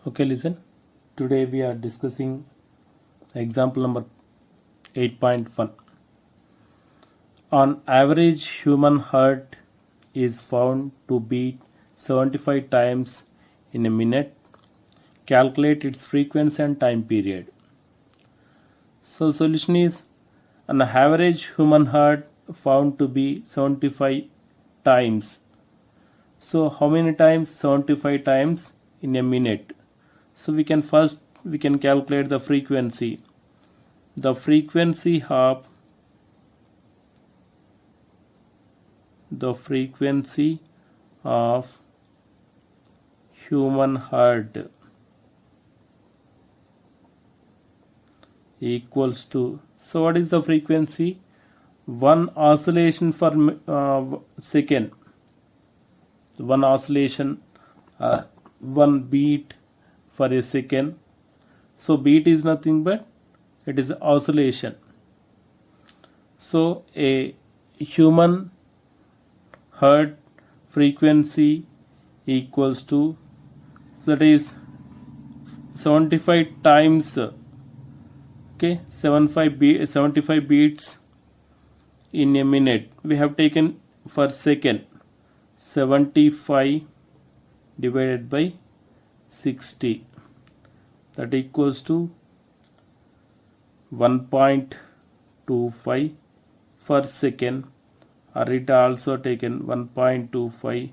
Okay, listen. Today we are discussing example number 8.1. On average, human heart is found to beat 75 times in a minute. Calculate its frequency and time period. So solution is an average human heart found to be 75 times. So how many times? 75 times in a minute. So we can calculate the frequency. The frequency of human heart equals to, so what is the frequency? One oscillation per second, one oscillation, one beat for a second. So beat is nothing but it is oscillation. So a human heart frequency equals to, so that is 75 times, okay, 75 beats in a minute. We have taken for second, 75 divided by 60, that equals to 1.25 per second, or it also taken 1.25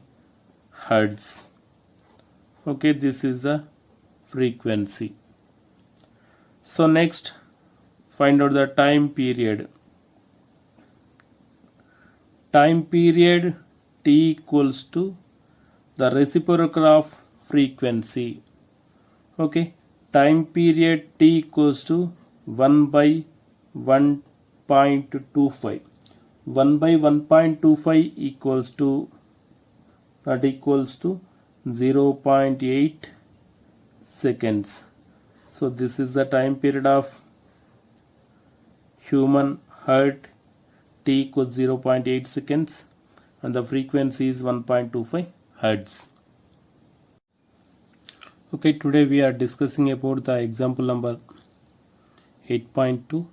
hertz. Okay, this is the frequency. So next, find out the time period. Time period t equals to the reciprocal of frequency. Okay, time period t equals to 1 by 1.25. 1 by 1.25 equals to, that equals to 0.8 seconds. So this is the time period of human heart. T equals 0.8 seconds and the frequency is 1.25 hertz. Okay, today we are discussing about the example number 8.2.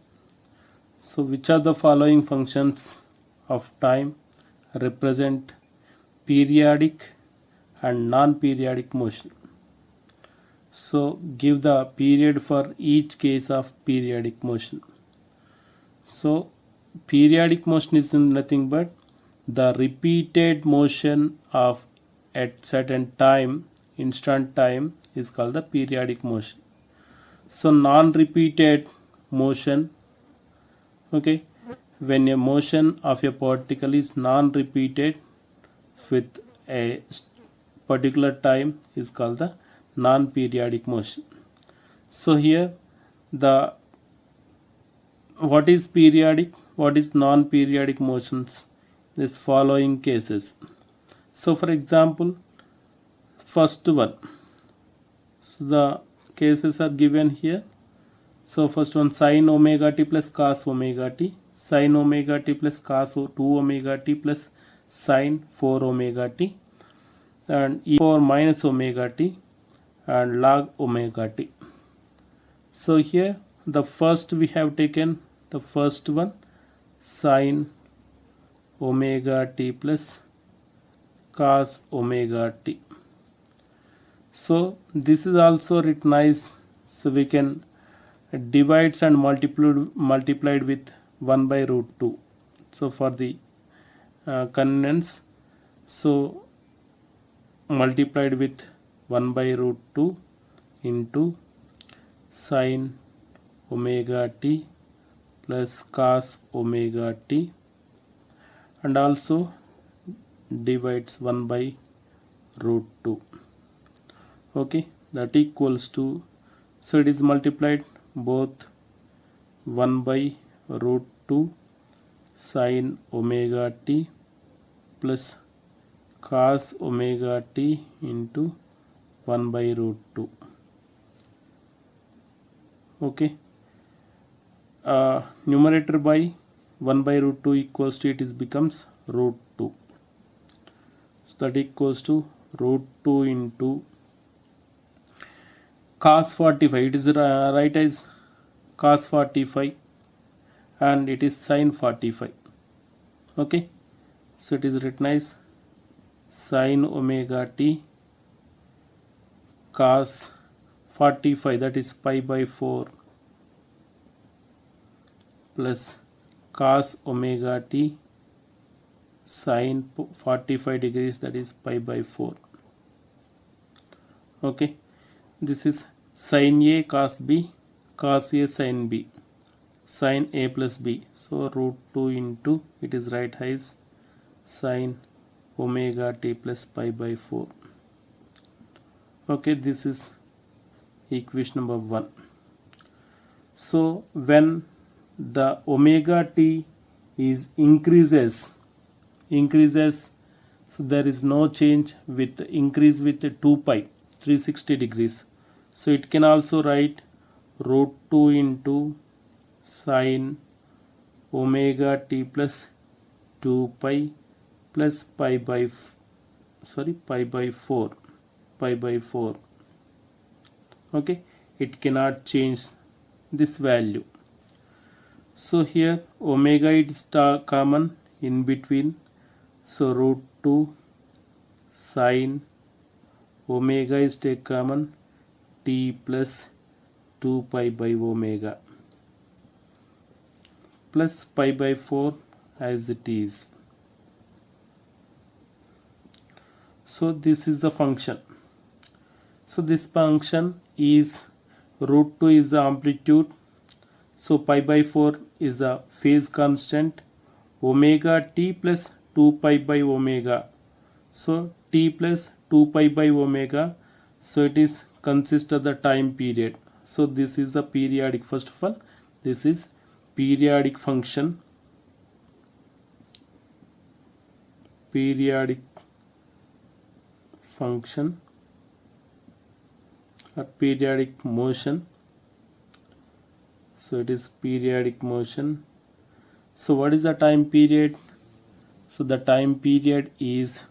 So which are the following functions of time represent periodic and non-periodic motion? So give the period for each case of periodic motion. So periodic motion is nothing but the repeated motion of at certain time, instant time, is called the periodic motion. So non-repeated motion, okay, when a motion of a particle is non-repeated with a particular time, is called the non-periodic motion. So here the what is periodic, what is non-periodic motions? This following cases. So for example, first one, so the cases are given here. So first one, sin omega t plus cos omega t, sin omega t plus cos 2 omega t plus sin 4 omega t, and e power minus omega t and log omega t. So here the first we have taken the first one, sin omega t plus cos omega t. So this is also written as, so we can divides and multiplied with 1 by root 2. So for the convenience, so multiplied with 1 by root 2 into sin omega t plus cos omega t, and also divides 1 by root 2. Okay, that equals to, so it is multiplied both 1 by root 2 sin omega t plus cos omega t into 1 by root 2. Okay, numerator by 1 by root 2 equals to, it is becomes root 2. So that equals to root 2 into cos 45, it is right as cos 45 and it is sin 45. Okay, so it is written as sin omega t cos 45, that is pi by 4, plus cos omega t sin 45 degrees, that is pi by 4. Okay, this is sin a cos b cos a sin b sin a plus b, so root 2 into, it is right as sin omega t plus pi by 4. Okay, this is equation number 1. So when the omega t is increases, so there is no change with increase with 2 pi 360 degrees, so it can also write root 2 into sin omega t plus 2 pi plus pi by 4. Okay, it cannot change this value. So here omega is common in between, so root 2 sin omega is take common, t plus 2 pi by omega plus pi by 4 as it is. So this is the function. So this function is root 2 is the amplitude, so pi by 4 is the phase constant, omega t plus 2 pi by omega, so t plus 2 pi by omega, so it is consist of the time period. So this is the periodic. First of all, this is periodic function, or periodic motion. So it is periodic motion. So what is the time period? So the time period is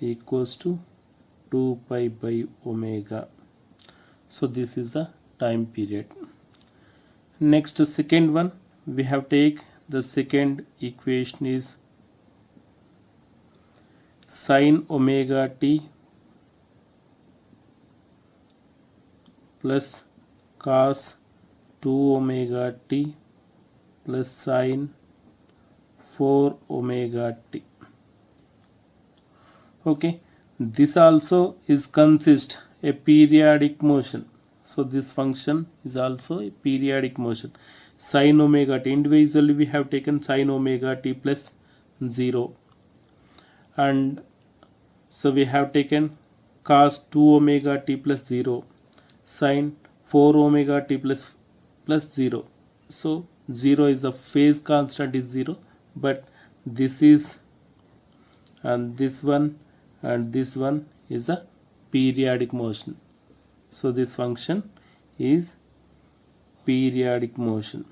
equals to 2 pi by omega. So this is the time period. Next, second one, we have take the second equation is sin omega t plus cos 2 omega t plus sin 4 omega t. Okay, this also is consist a periodic motion. So this function is also a periodic motion. Sin omega t, individually we have taken sin omega t plus 0, and so we have taken cos 2 omega t plus 0, sin 4 omega t plus 0. So 0 is the phase constant is 0, but this is, and this one and this one is a periodic motion. So this function is periodic motion.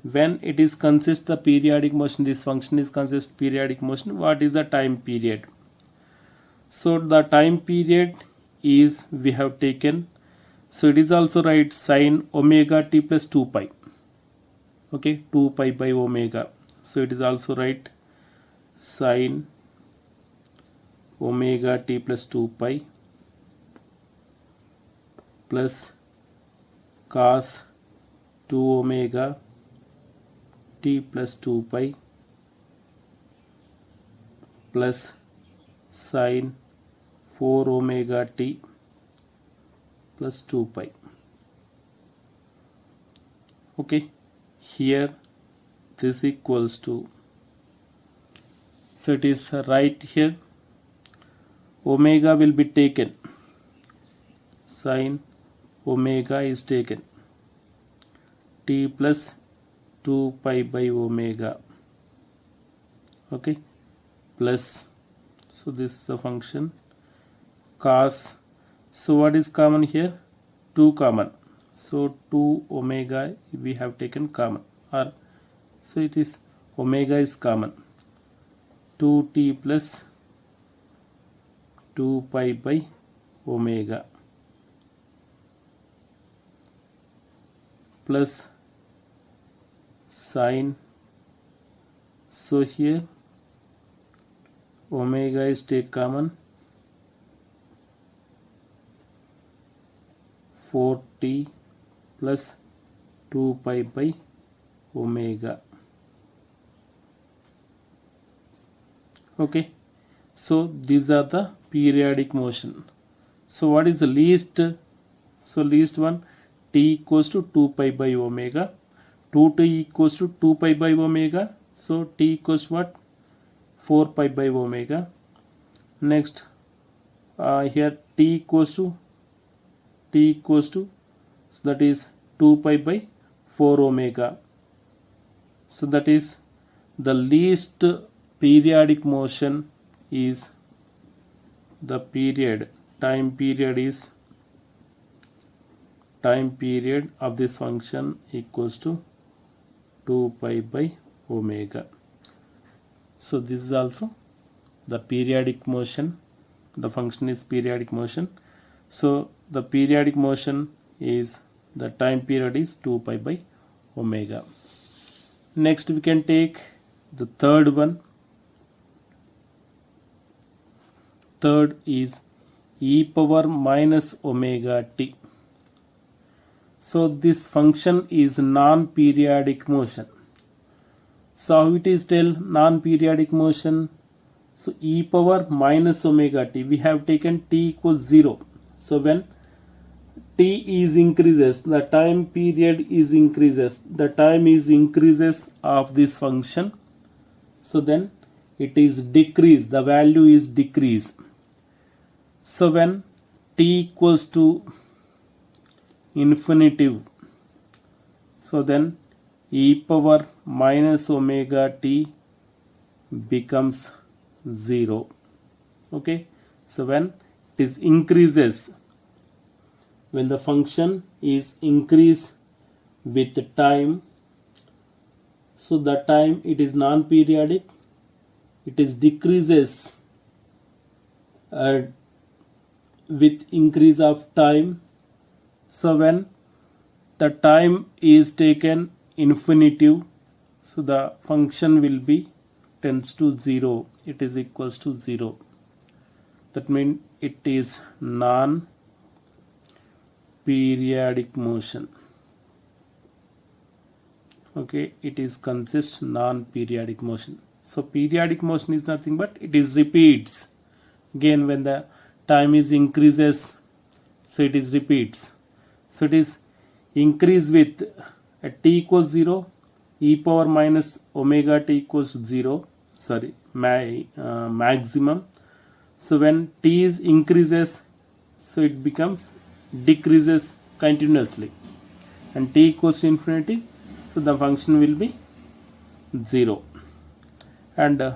When it is consist the periodic motion, this function is consist periodic motion. What is the time period? So the time period is, we have taken, so it is also right sin omega t plus 2 pi. Okay, 2 pi by omega. So it is also right sin omega t plus 2 pi plus cos 2 omega t plus 2 pi plus sin 4 omega t plus 2 pi. Okay, here this equals to, so it is right here, omega will be taken, sin omega is taken, t plus 2 pi by omega. Okay, plus, so this is the function cos, so what is common here? 2 common, So 2 omega we have taken common, or so it is omega is common. 2t plus 2 pi by omega plus sine. So here omega is take common, 4t plus 2 pi by omega. Okay, so these are the periodic motion. So what is the least? So least one, t equals to 2 pi by omega. 2t equals to 2 pi by omega. So t equals what? 4 pi by omega. Next, here t equals to so that is 2 pi by 4 omega. So that is the least periodic motion is the time period of this function equals to 2 pi by omega. So this is also the periodic motion. The function is periodic motion. So the periodic motion is the time period is 2 pi by omega. Next we can take the third one. Third is e power minus omega t. So this function is non-periodic motion. So how it is tell non-periodic motion? So e power minus omega t, we have taken t equals 0. So when t is increases, the time period is increases, the time is increases of this function. So then it is decrease, the value is decrease. So when t equals to infinitive, so then e power minus omega t becomes 0. Okay, so when it is increases, when the function is increase with time, so the time it is non-periodic, it is decreases with increase of time. So when the time is taken infinitive, so the function will be tends to 0, it is equals to 0. That means it is non-periodic motion. Okay, it is consists non-periodic motion. So periodic motion is nothing but it is repeats. Again when the time is increases, so it is repeats. So it is increase with t equals 0, e power minus omega t equals 0, sorry, maximum. So when t is increases, so it becomes decreases continuously, and t equals to infinity, so the function will be 0. And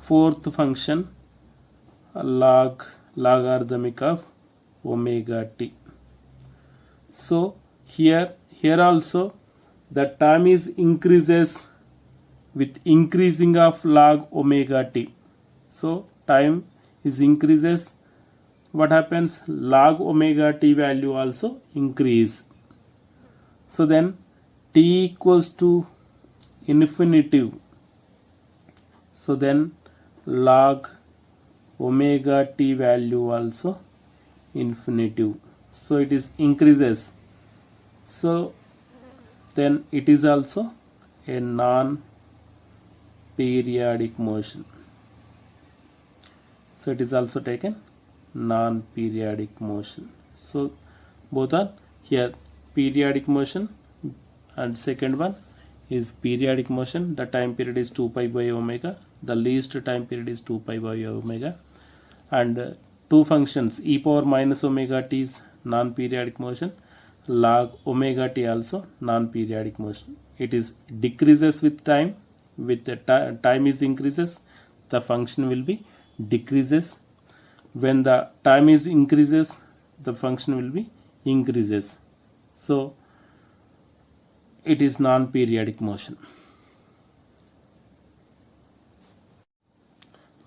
fourth function, logarithmic of omega t. So here also the time is increases with increasing of log omega t. So time is increases, what happens? Log omega t value also increase. So then t equals to infinitive, so then log omega t value also infinitive, so it is increases. So then it is also a non-periodic motion. So it is also taken non-periodic motion. So both are here periodic motion, and second one is periodic motion. The time period is 2 pi by omega. The least time period is 2 pi by omega. And two functions, e power minus omega t is non-periodic motion. Log omega t also non-periodic motion. It is decreases with time. With the time is increases, the function will be decreases. When the time is increases, the function will be increases. So it is non-periodic motion.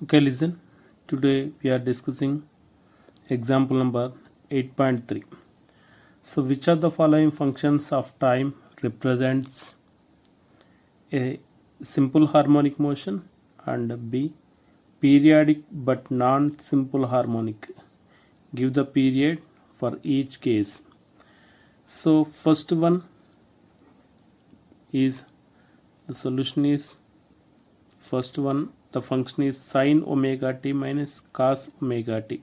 Okay, listen. Today we are discussing example number 8.3. So which of the following functions of time represents a simple harmonic motion, and B, periodic but non-simple harmonic? Give the period for each case. So first one is, the solution is, first one, the function is sin omega t minus cos omega t.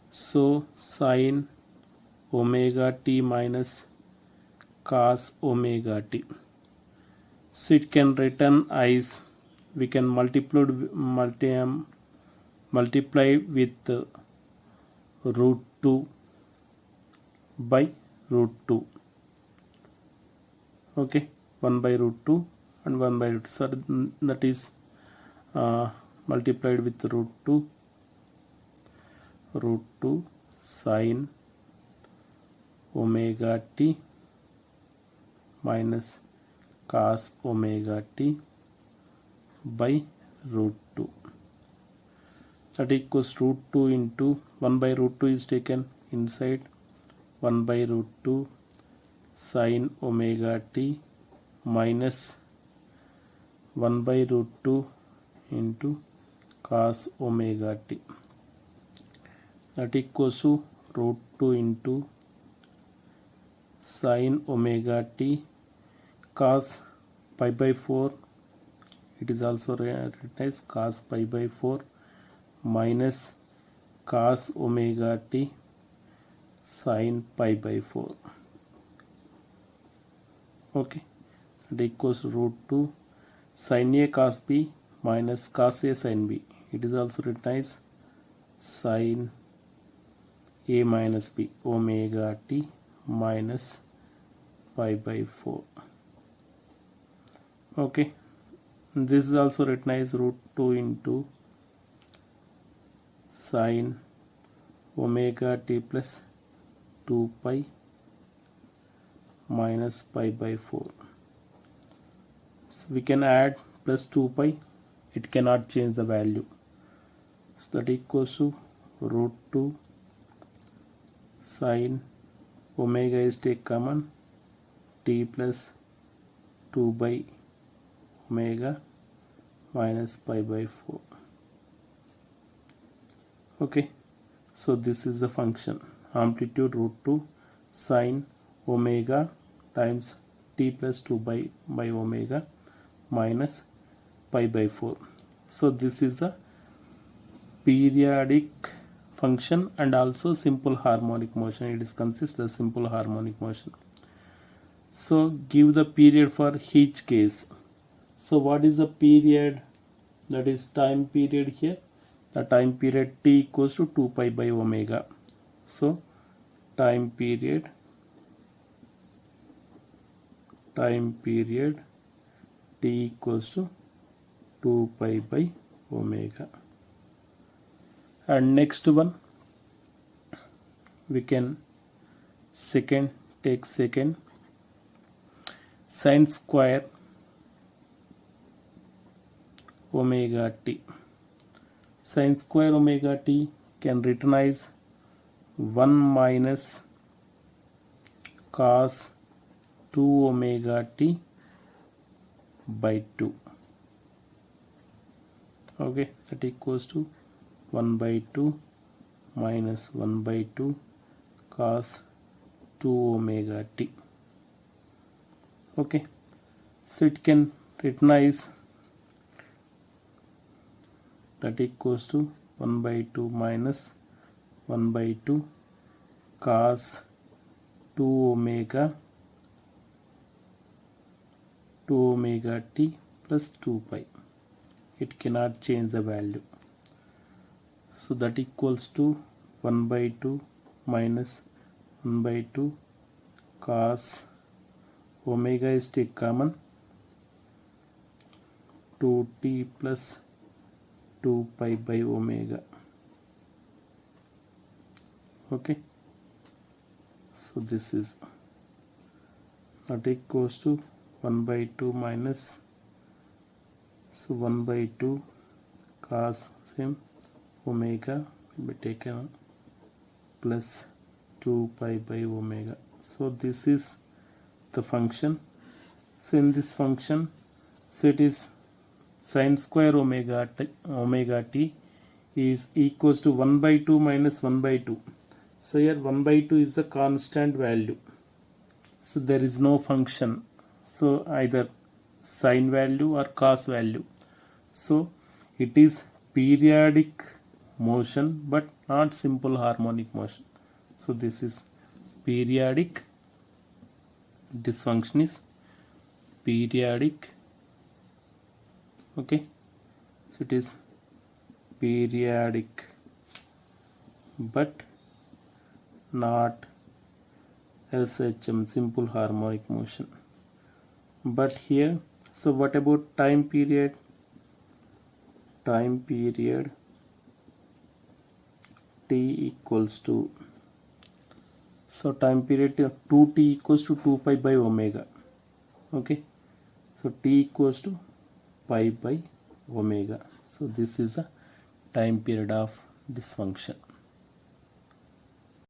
So sin omega t minus cos omega t. So it can written as, we can multiply with root 2 by root 2. Okay, 1 by root 2 and 1 by root 2. So that is multiplied with root 2 sin omega t minus cos omega t by root 2. That equals root 2 into 1 by root 2 is taken inside, 1 by root 2 sin omega t minus 1 by root 2 into cos omega t. That equals to root 2 into sin omega t cos pi by 4, it is also written as cos pi by 4 minus cos omega t sin pi by 4. Okay, that equals root 2 sin a cos b minus cos a sin b. It is also written as sin a minus b omega t minus pi by 4. Okay, this is also written as root 2 into sin omega t plus 2 pi minus pi by 4. So we can add plus 2 pi, it cannot change the value. So that equals to root 2 sin omega is take common, t plus 2 by omega minus pi by 4. Okay, so this is the function, amplitude root 2 sin omega times t plus 2 by omega minus pi by 4. So this is the periodic function and also simple harmonic motion. It is consists of simple harmonic motion. So give the period for each case. So what is the period? That is time period here. The time period t equals to 2 pi by omega. So time period t equals to 2 pi by omega. And next one, we can take second sin square omega t. Sin square omega t can written as 1 minus cos 2 omega t by 2. Okay, that equals to 1 by 2 minus 1 by 2 cos 2 omega t. Okay, so it can written as, that equals to 1 by 2 minus 1 by 2 cos 2 omega t plus 2 pi. It cannot change the value. So that equals to 1 by 2 minus 1 by 2 cos omega is take common, 2t plus 2 pi by omega. Okay, so this is that equals to 1 by 2 minus, so 1 by 2 cos same omega will be taken plus 2 pi by omega. So this is the function. So in this function, so it is sin square omega t is equals to 1 by 2 minus 1 by 2. So here 1 by 2 is the constant value, so there is no function, so either sine value or cos value. So it is periodic motion but not simple harmonic motion. So this is periodic, this function is periodic. Okay, so it is periodic but not SHM, simple harmonic motion. But here, so what about time period? Time period t equals to, so time period 2t equals to 2 pi by omega. Okay, so t equals to pi by omega. So this is a time period of this function.